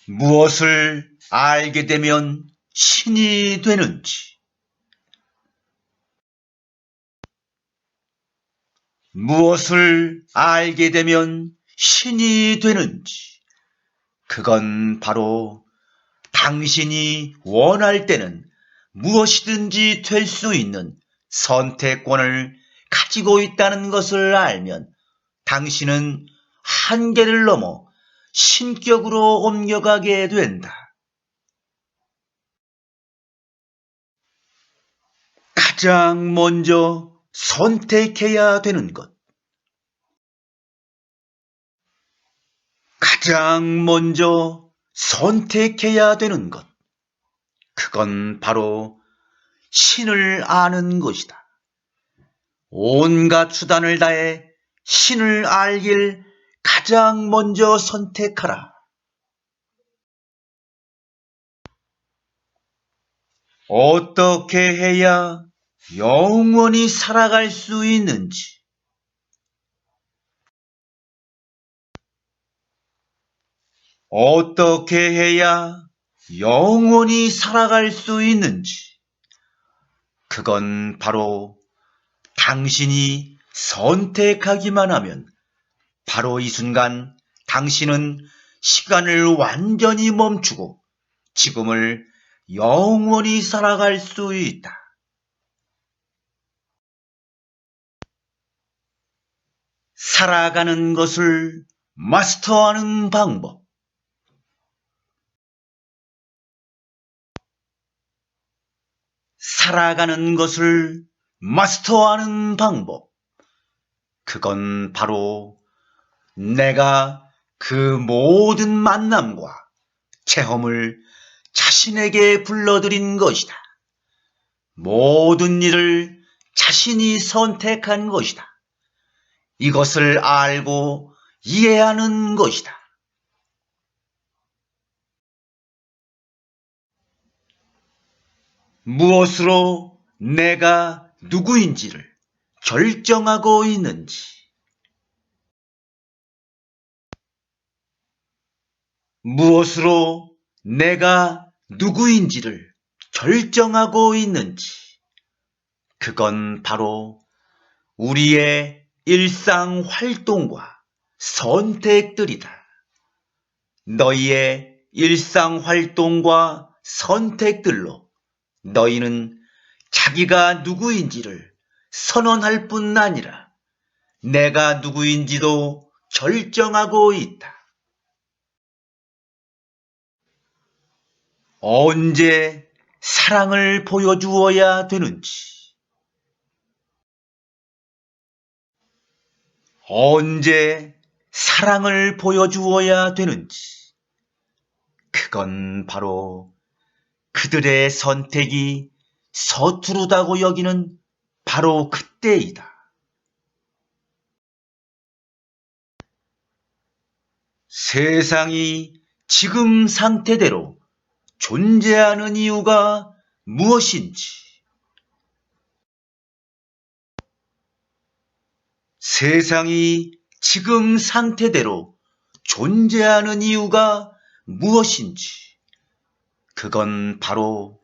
무엇을 알게 되면 신이 되는지, 무엇을 알게 되면 신이 되는지, 그건 바로 당신이 원할 때는 무엇이든지 될 수 있는 선택권을 가지고 있다는 것을 알면 당신은 한계를 넘어 신격으로 옮겨가게 된다. 가장 먼저 선택해야 되는 것. 가장 먼저 선택해야 되는 것. 그건 바로 신을 아는 것이다. 온갖 수단을 다해 신을 알길 가장 먼저 선택하라. 어떻게 해야 영원히 살아갈 수 있는지, 어떻게 해야 영원히 살아갈 수 있는지, 그건 바로 당신이 선택하기만 하면 바로 이 순간 당신은 시간을 완전히 멈추고 지금을 영원히 살아갈 수 있다. 살아가는 것을 마스터하는 방법. 살아가는 것을 마스터하는 방법. 그건 바로 내가 그 모든 만남과 체험을 자신에게 불러들인 것이다. 모든 일을 자신이 선택한 것이다. 이것을 알고 이해하는 것이다. 무엇으로 내가 누구인지를 결정하고 있는지, 무엇으로 내가 누구인지를 결정하고 있는지, 그건 바로 우리의 일상 활동과 선택들이다. 너희의 일상 활동과 선택들로 너희는 자기가 누구인지를 선언할 뿐 아니라 내가 누구인지도 결정하고 있다. 언제 사랑을 보여주어야 되는지, 언제 사랑을 보여주어야 되는지, 그건 바로 그들의 선택이 서투르다고 여기는 바로 그때이다. 세상이 지금 상태대로 존재하는 이유가 무엇인지, 세상이 지금 상태대로 존재하는 이유가 무엇인지, 그건 바로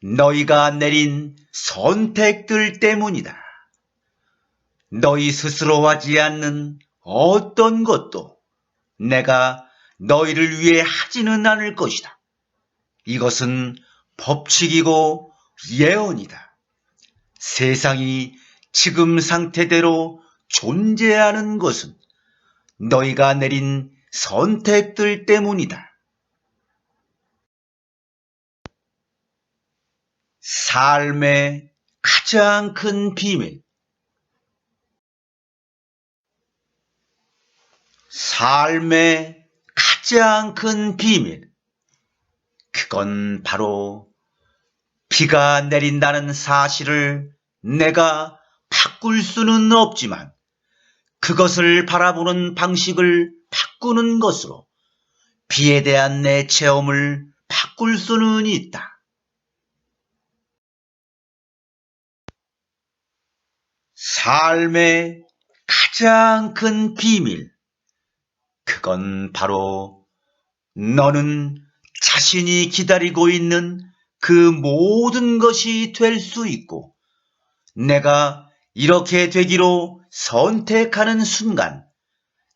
너희가 내린 선택들 때문이다. 너희 스스로 하지 않는 어떤 것도 내가 너희를 위해 하지는 않을 것이다. 이것은 법칙이고 예언이다. 세상이 지금 상태대로 존재하는 것은 너희가 내린 선택들 때문이다. 삶의 가장 큰 비밀. 삶의 가장 큰 비밀. 그건 바로 비가 내린다는 사실을 내가 바꿀 수는 없지만 그것을 바라보는 방식을 바꾸는 것으로 비에 대한 내 체험을 바꿀 수는 있다. 삶의 가장 큰 비밀. 그건 바로 너는 자신이 기다리고 있는 그 모든 것이 될 수 있고, 내가 이렇게 되기로 선택하는 순간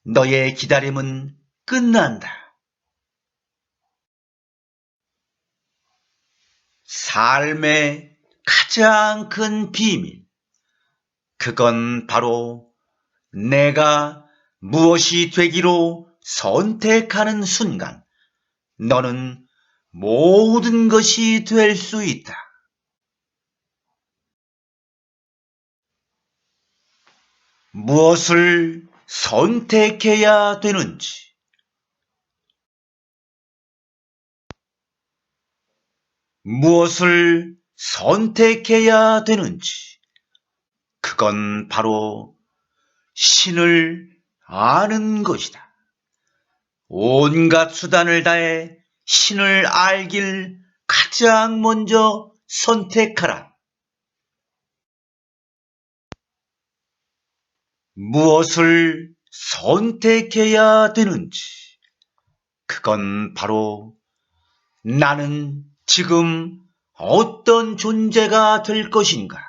너의 기다림은 끝난다. 삶의 가장 큰 비밀, 그건 바로 내가 무엇이 되기로 선택하는 순간 너는 모든 것이 될 수 있다. 무엇을 선택해야 되는지, 무엇을 선택해야 되는지, 그건 바로 신을 아는 것이다. 온갖 수단을 다해 신을 알길 가장 먼저 선택하라. 무엇을 선택해야 되는지, 그건 바로 나는 지금 어떤 존재가 될 것인가?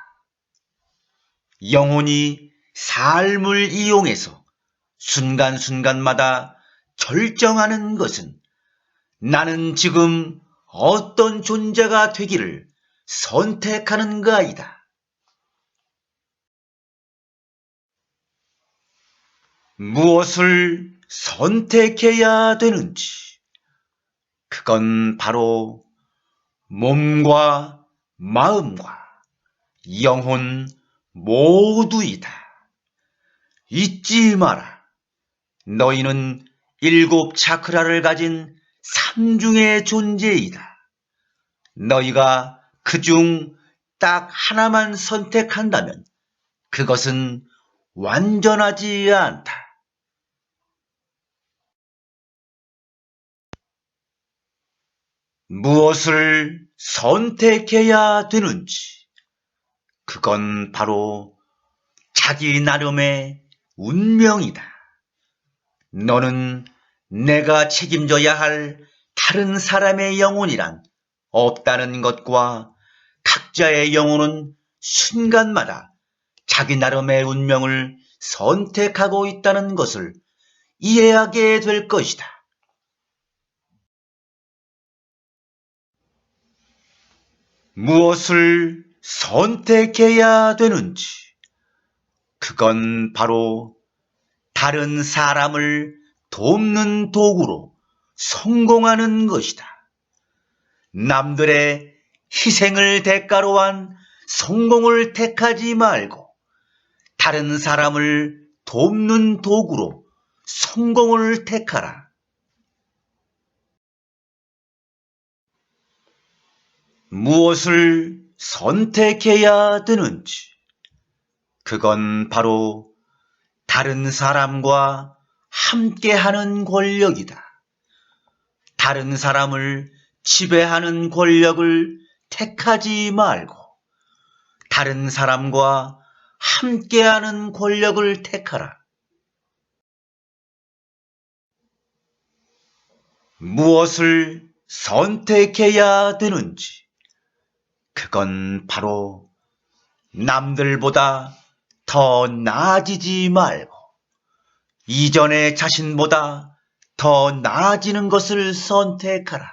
영혼이 삶을 이용해서 순간순간마다 결정하는 것은 나는 지금 어떤 존재가 되기를 선택하는가이다. 무엇을 선택해야 되는지, 그건 바로 몸과 마음과 영혼 모두이다. 잊지 마라. 너희는 7 차크라를 가진 삼중의 존재이다. 너희가 그중 딱 하나만 선택한다면 그것은 완전하지 않다. 무엇을 선택해야 되는지, 그건 바로 자기 나름의 운명이다. 너는 내가 책임져야 할 다른 사람의 영혼이란 없다는 것과 각자의 영혼은 순간마다 자기 나름의 운명을 선택하고 있다는 것을 이해하게 될 것이다. 무엇을 선택해야 되는지, 그건 바로 다른 사람을 돕는 도구로 성공하는 것이다. 남들의 희생을 대가로 한 성공을 택하지 말고 다른 사람을 돕는 도구로 성공을 택하라. 무엇을 선택해야 되는지, 그건 바로 다른 사람과 함께하는 권력이다. 다른 사람을 지배하는 권력을 택하지 말고 다른 사람과 함께하는 권력을 택하라. 무엇을 선택해야 되는지, 그건 바로 남들보다 더 나아지지 말고 이전의 자신보다 더 나아지는 것을 선택하라.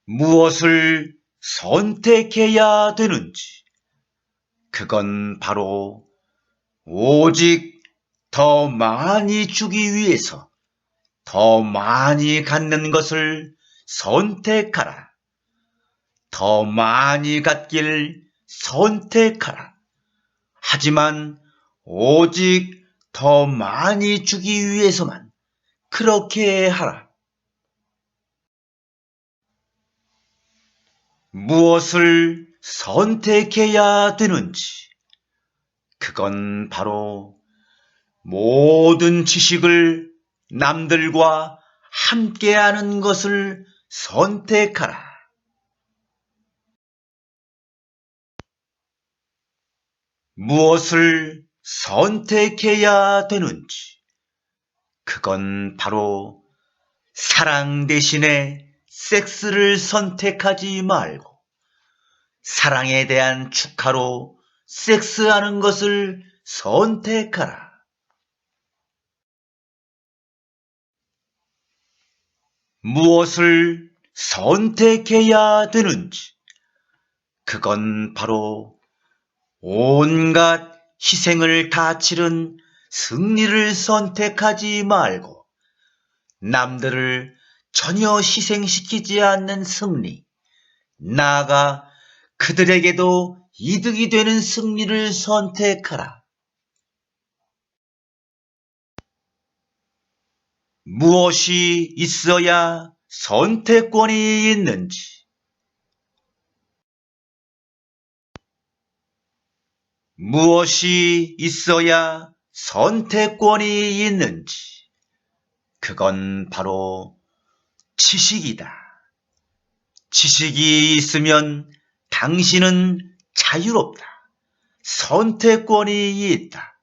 무엇을 선택해야 되는지, 그건 바로 오직 더 많이 주기 위해서 더 많이 갖는 것을 선택하라. 더 많이 갖길 선택하라. 하지만 오직 더 많이 주기 위해서만 그렇게 하라. 무엇을 선택해야 되는지, 그건 바로 모든 지식을 남들과 함께하는 것을 선택하라. 무엇을 선택해야 되는지, 그건 바로 사랑 대신에 섹스를 선택하지 말고 사랑에 대한 축하로 섹스하는 것을 선택하라. 무엇을 선택해야 되는지, 그건 바로 온갖 희생을 다 치른 승리를 선택하지 말고 남들을 전혀 희생시키지 않는 승리, 나아가 그들에게도 이득이 되는 승리를 선택하라. 무엇이 있어야 선택권이 있는지, 무엇이 있어야 선택권이 있는지, 그건 바로 지식이다. 지식이 있으면 당신은 자유롭다. 선택권이 있다.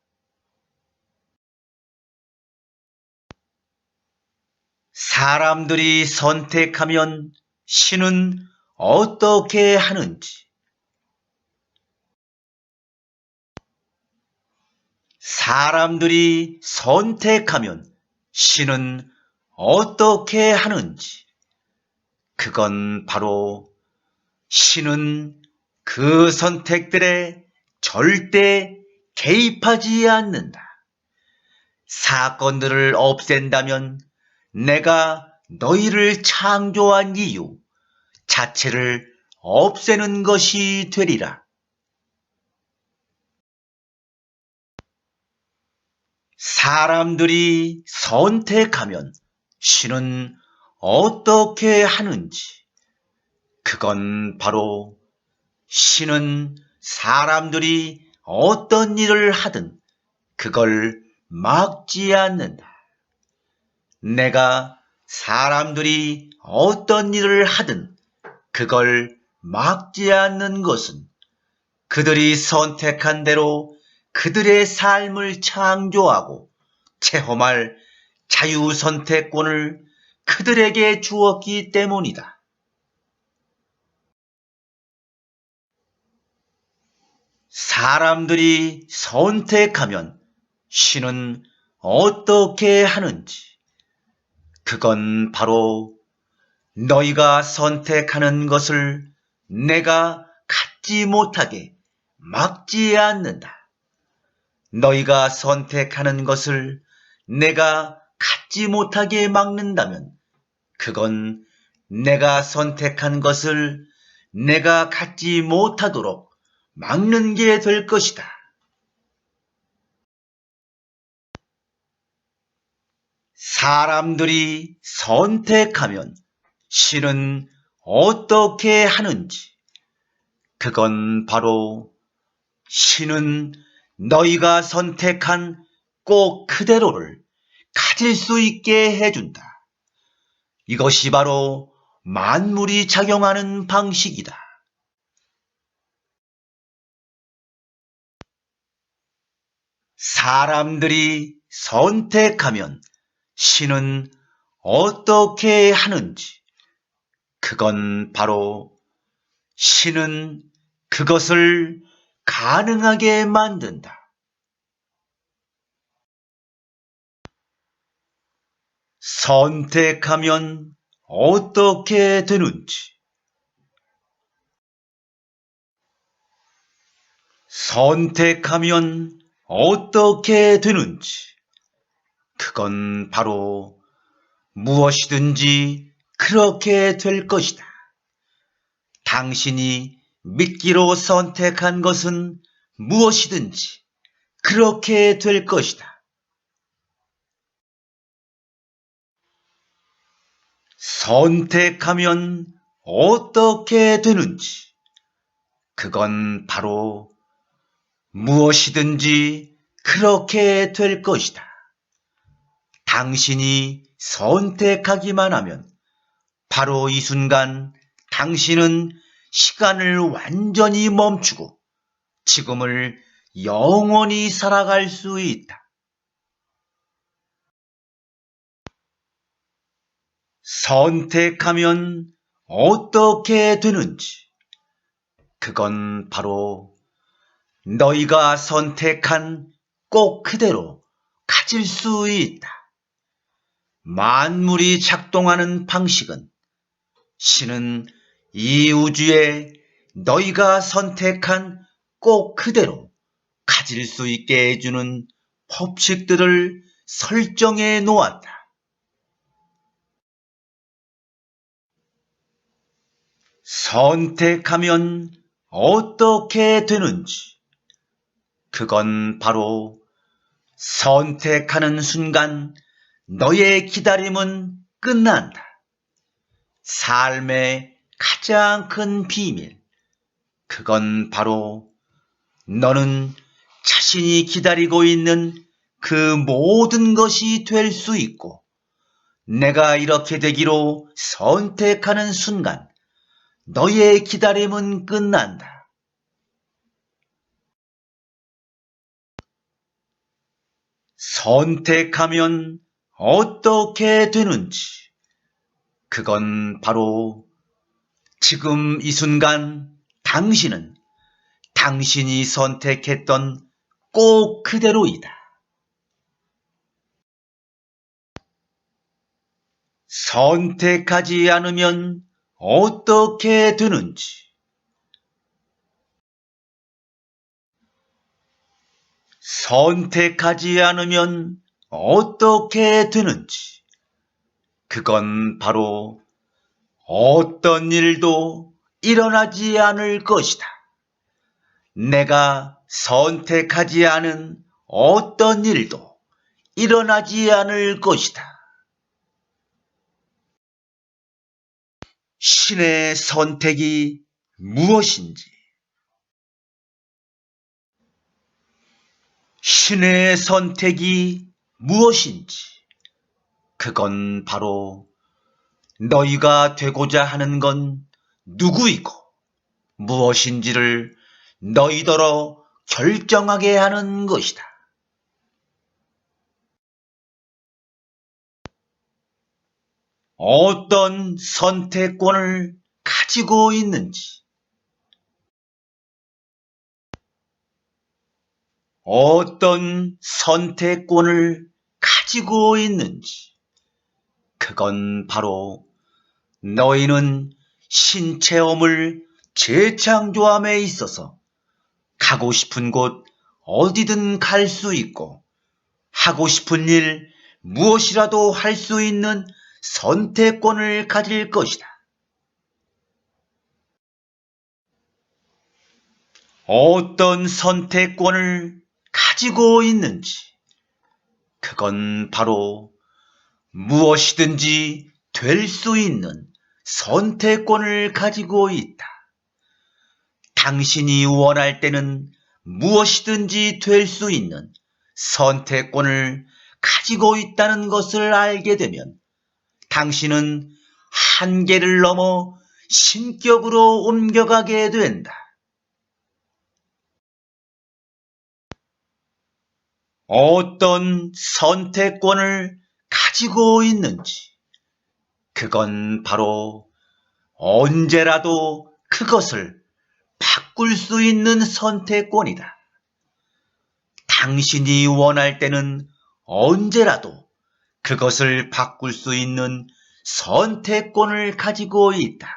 사람들이 선택하면 신은 어떻게 하는지, 사람들이 선택하면 신은 어떻게 하는지, 그건 바로 신은 그 선택들에 절대 개입하지 않는다. 사건들을 없앤다면 내가 너희를 창조한 이유 자체를 없애는 것이 되리라. 사람들이 선택하면 신은 어떻게 하는지, 그건 바로 신은 사람들이 어떤 일을 하든 그걸 막지 않는다. 내가 사람들이 어떤 일을 하든 그걸 막지 않는 것은 그들이 선택한 대로 그들의 삶을 창조하고 체험할 자유선택권을 그들에게 주었기 때문이다. 사람들이 선택하면 신은 어떻게 하는지, 그건 바로 너희가 선택하는 것을 내가 갖지 못하게 막지 않는다. 너희가 선택하는 것을 내가 갖지 못하게 막는다면 그건 내가 선택한 것을 내가 갖지 못하도록 막는 게 될 것이다. 사람들이 선택하면 신은 어떻게 하는지, 그건 바로 신은 너희가 선택한 꼭 그대로를 가질 수 있게 해준다. 이것이 바로 만물이 작용하는 방식이다. 사람들이 선택하면 신은 어떻게 하는지, 그건 바로 신은 그것을 가능하게 만든다. 선택하면 어떻게 되는지, 선택하면 어떻게 되는지, 그건 바로 무엇이든지 그렇게 될 것이다. 당신이 믿기로 선택한 것은 무엇이든지 그렇게 될 것이다. 선택하면 어떻게 되는지, 그건 바로 무엇이든지 그렇게 될 것이다. 당신이 선택하기만 하면 바로 이 순간 당신은 시간을 완전히 멈추고 지금을 영원히 살아갈 수 있다. 선택하면 어떻게 되는지, 그건 바로 너희가 선택한 꼭 그대로 가질 수 있다. 만물이 작동하는 방식은 신은 이 우주에 너희가 선택한 꼭 그대로 가질 수 있게 해주는 법칙들을 설정해 놓았다. 선택하면 어떻게 되는지, 그건 바로 선택하는 순간 너의 기다림은 끝난다. 삶의 가장 큰 비밀, 그건 바로 너는 자신이 기다리고 있는 그 모든 것이 될 수 있고, 내가 이렇게 되기로 선택하는 순간 너의 기다림은 끝난다. 선택하면 어떻게 되는지, 그건 바로 지금 이 순간 당신은 당신이 선택했던 꼭 그대로이다. 선택하지 않으면 어떻게 되는지, 선택하지 않으면 어떻게 되는지, 그건 바로 어떤 일도 일어나지 않을 것이다. 내가 선택하지 않은 어떤 일도 일어나지 않을 것이다. 신의 선택이 무엇인지, 신의 선택이 무엇인지, 그건 바로 너희가 되고자 하는 건 누구이고 무엇인지를 너희더러 결정하게 하는 것이다. 어떤 선택권을 가지고 있는지, 어떤 선택권을 가지고 있는지, 그건 바로 너희는 신체험을 재창조함에 있어서 가고 싶은 곳 어디든 갈 수 있고 하고 싶은 일 무엇이라도 할 수 있는 선택권을 가질 것이다. 어떤 선택권을 가지고 있는지, 그건 바로 무엇이든지 될 수 있는 선택권을 가지고 있다. 당신이 원할 때는 무엇이든지 될 수 있는 선택권을 가지고 있다는 것을 알게 되면 당신은 한계를 넘어 신격으로 옮겨가게 된다. 어떤 선택권을 가지고 있는지, 그건 바로 언제라도 그것을 바꿀 수 있는 선택권이다. 당신이 원할 때는 언제라도 그것을 바꿀 수 있는 선택권을 가지고 있다.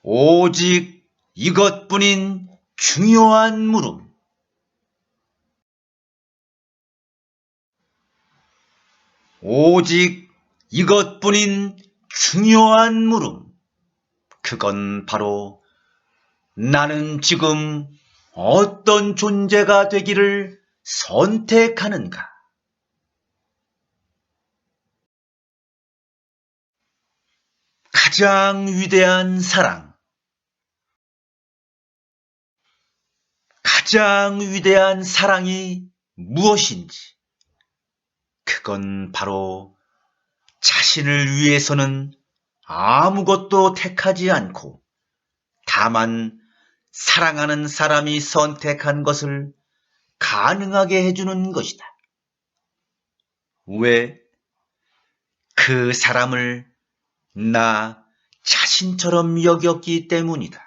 오직 이것뿐인 중요한 물음. 오직 이것뿐인 중요한 물음. 그건 바로 나는 지금 어떤 존재가 되기를 선택하는가? 가장 위대한 사랑, 가장 위대한 사랑이 무엇인지, 그건 바로 자신을 위해서는 아무것도 택하지 않고 다만 사랑하는 사람이 선택한 것을 가능하게 해주는 것이다. 왜? 그 사람을 나 자신처럼 여겼기 때문이다.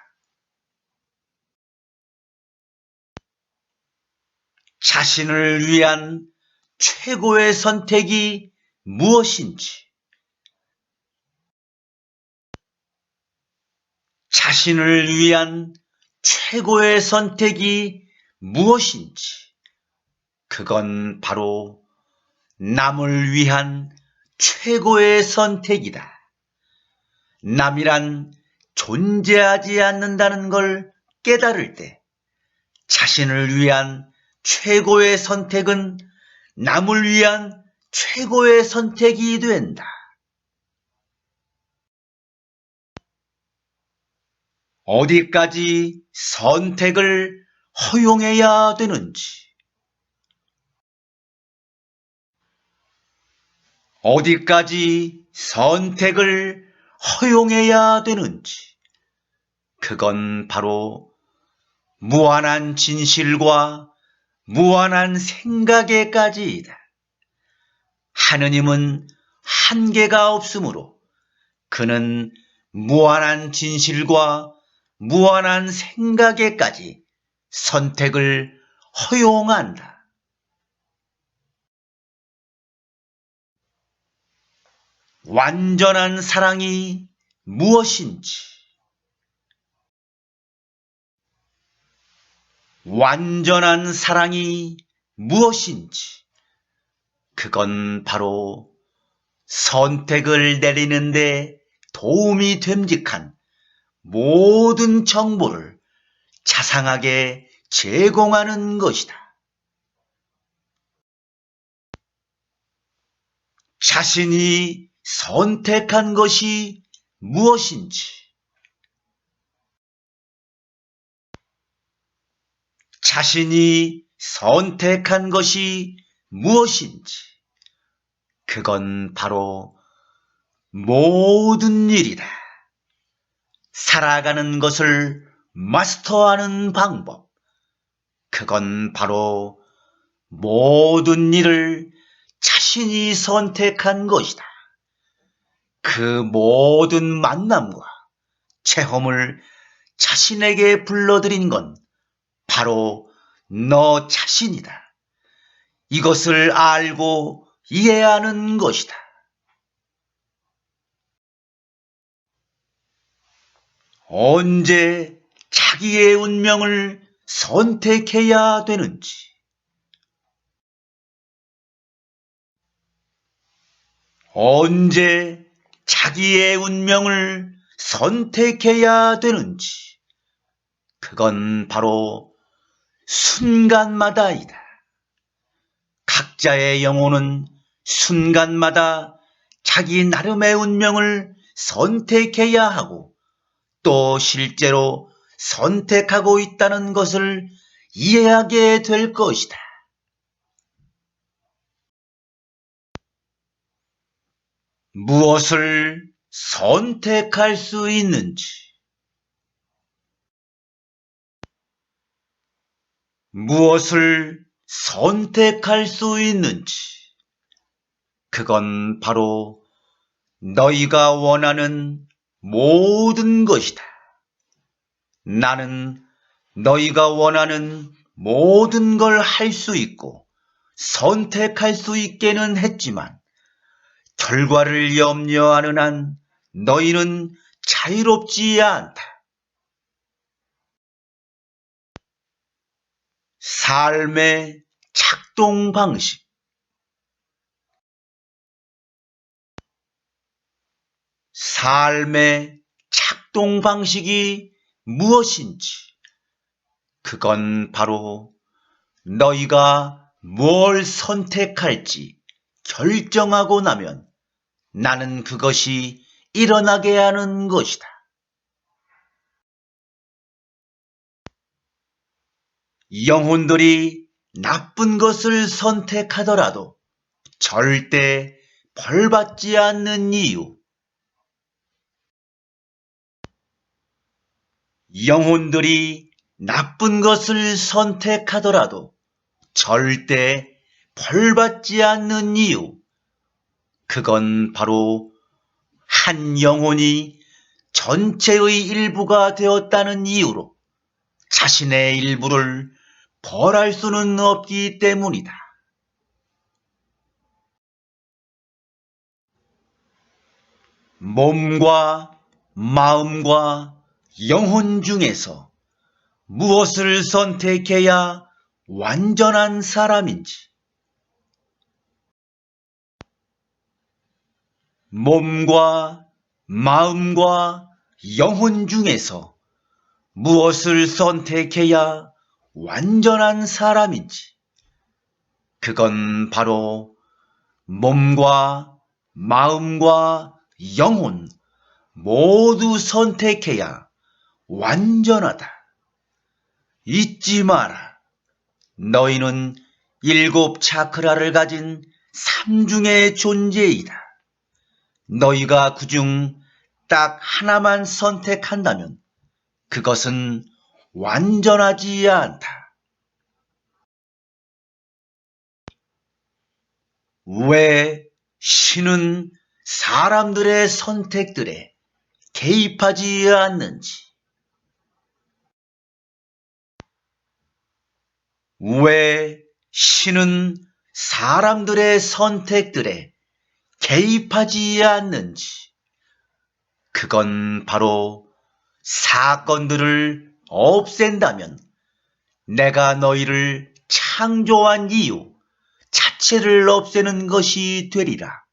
자신을 위한 최고의 선택이 무엇인지, 자신을 위한 최고의 선택이 무엇인지, 그건 바로 남을 위한 최고의 선택이다. 남이란 존재하지 않는다는 걸 깨달을 때 자신을 위한 최고의 선택은 남을 위한 최고의 선택이 된다. 어디까지 선택을 허용해야 되는지, 어디까지 선택을 허용해야 되는지, 그건 바로 무한한 진실과 무한한 생각에까지이다. 하느님은 한계가 없으므로 그는 무한한 진실과 무한한 생각에까지 선택을 허용한다. 완전한 사랑이 무엇인지, 완전한 사랑이 무엇인지, 그건 바로 선택을 내리는데 도움이 됨직한 모든 정보를 자상하게 제공하는 것이다. 자신이 선택한 것이 무엇인지, 자신이 선택한 것이 무엇인지, 그건 바로 모든 일이다. 살아가는 것을 마스터하는 방법, 그건 바로 모든 일을 자신이 선택한 것이다. 그 모든 만남과 체험을 자신에게 불러들인 건 바로 너 자신이다. 이것을 알고 이해하는 것이다. 언제 자기의 운명을 선택해야 되는지, 언제 자기의 운명을 선택해야 되는지, 그건 바로 순간마다이다. 각자의 영혼은 순간마다 자기 나름의 운명을 선택해야 하고 또 실제로 선택하고 있다는 것을 이해하게 될 것이다. 무엇을 선택할 수 있는지, 무엇을 선택할 수 있는지, 그건 바로 너희가 원하는 모든 것이다. 나는 너희가 원하는 모든 걸 할 수 있고 선택할 수 있게는 했지만 결과를 염려하는 한 너희는 자유롭지 않다. 삶의 작동 방식, 삶의 작동 방식이 무엇인지, 그건 바로 너희가 뭘 선택할지 결정하고 나면 나는 그것이 일어나게 하는 것이다. 영혼들이 나쁜 것을 선택하더라도 절대 벌받지 않는 이유, 영혼들이 나쁜 것을 선택하더라도 절대 벌받지 않는 이유, 그건 바로 한 영혼이 전체의 일부가 되었다는 이유로 자신의 일부를 벌할 수는 없기 때문이다. 몸과 마음과 영혼 중에서 무엇을 선택해야 완전한 사람인지, 몸과 마음과 영혼 중에서 무엇을 선택해야 완전한 사람인지, 그건 바로 몸과 마음과 영혼 모두 선택해야 완전하다. 잊지 마라. 너희는 7 차크라를 가진 삼중의 존재이다. 너희가 그중 딱 하나만 선택한다면 그것은 완전하지 않다. 왜 신은 사람들의 선택들에 개입하지 않는지, 왜 신은 사람들의 선택들에 개입하지 않는지, 그건 바로 사건들을 없앤다면 내가 너희를 창조한 이유 자체를 없애는 것이 되리라.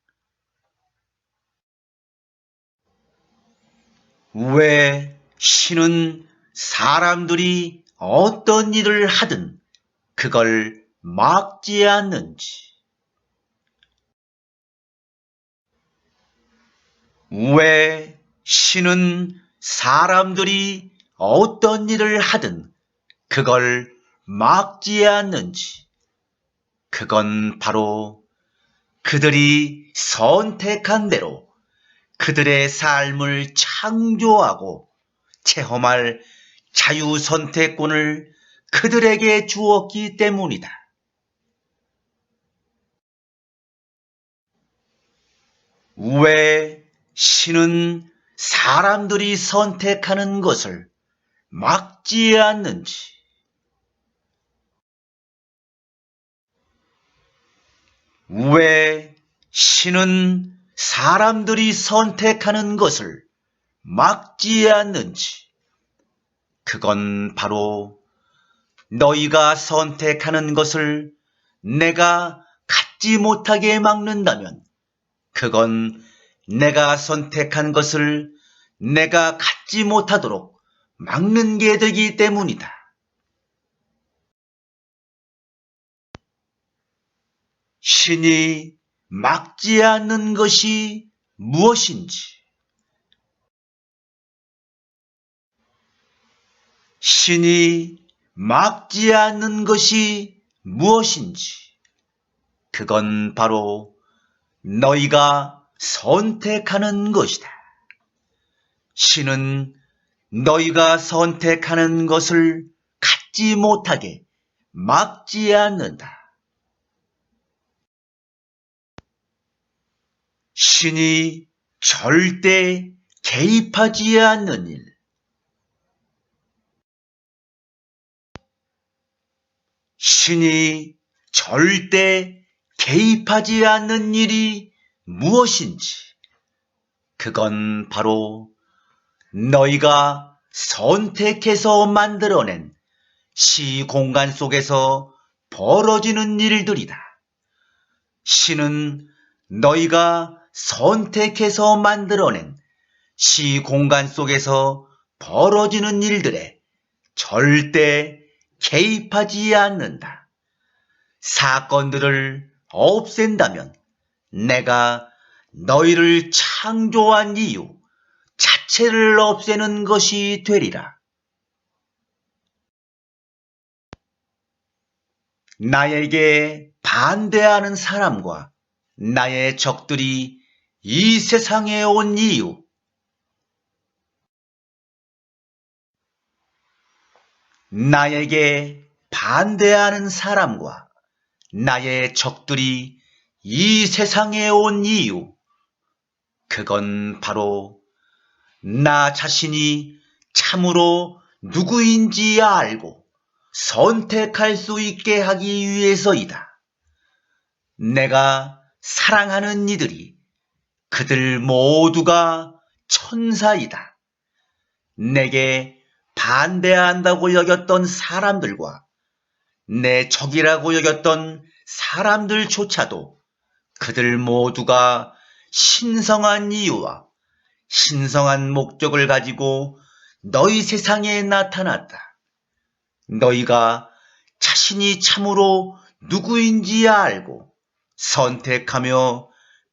왜 신은 사람들이 어떤 일을 하든 그걸 막지 않는지, 왜 신은 사람들이 어떤 일을 하든 그걸 막지 않는지, 그건 바로 그들이 선택한 대로 그들의 삶을 창조하고 체험할 자유선택권을 그들에게 주었기 때문이다. 왜 신은 사람들이 선택하는 것을 막지 않는지, 왜 신은 사람들이 선택하는 것을 막지 않는지, 그건 바로 너희가 선택하는 것을 내가 갖지 못하게 막는다면 그건 내가 선택한 것을 내가 갖지 못하도록 막는 게 되기 때문이다. 신이 막지 않는 것이 무엇인지, 신이 막지 않는 것이 무엇인지, 그건 바로 너희가 선택하는 것이다. 신은 너희가 선택하는 것을 갖지 못하게 막지 않는다. 신이 절대 개입하지 않는 일, 신이 절대 개입하지 않는 일이 무엇인지, 그건 바로 너희가 선택해서 만들어낸 시공간 속에서 벌어지는 일들이다. 신은 너희가 선택해서 만들어낸 시공간 속에서 벌어지는 일들에 절대 개입하지 않는다. 사건들을 없앤다면 내가 너희를 창조한 이유 자체를 없애는 것이 되리라. 나에게 반대하는 사람과 나의 적들이 이 세상에 온 이유, 나에게 반대하는 사람과 나의 적들이 이 세상에 온 이유, 그건 바로 나 자신이 참으로 누구인지 알고 선택할 수 있게 하기 위해서이다. 내가 사랑하는 이들이 그들 모두가 천사이다. 내게 반대한다고 여겼던 사람들과 내 적이라고 여겼던 사람들조차도 그들 모두가 신성한 이유와 신성한 목적을 가지고 너희 세상에 나타났다. 너희가 자신이 참으로 누구인지 알고 선택하며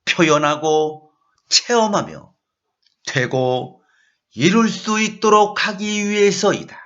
표현하고 체험하며 되고 이룰 수 있도록 하기 위해서이다.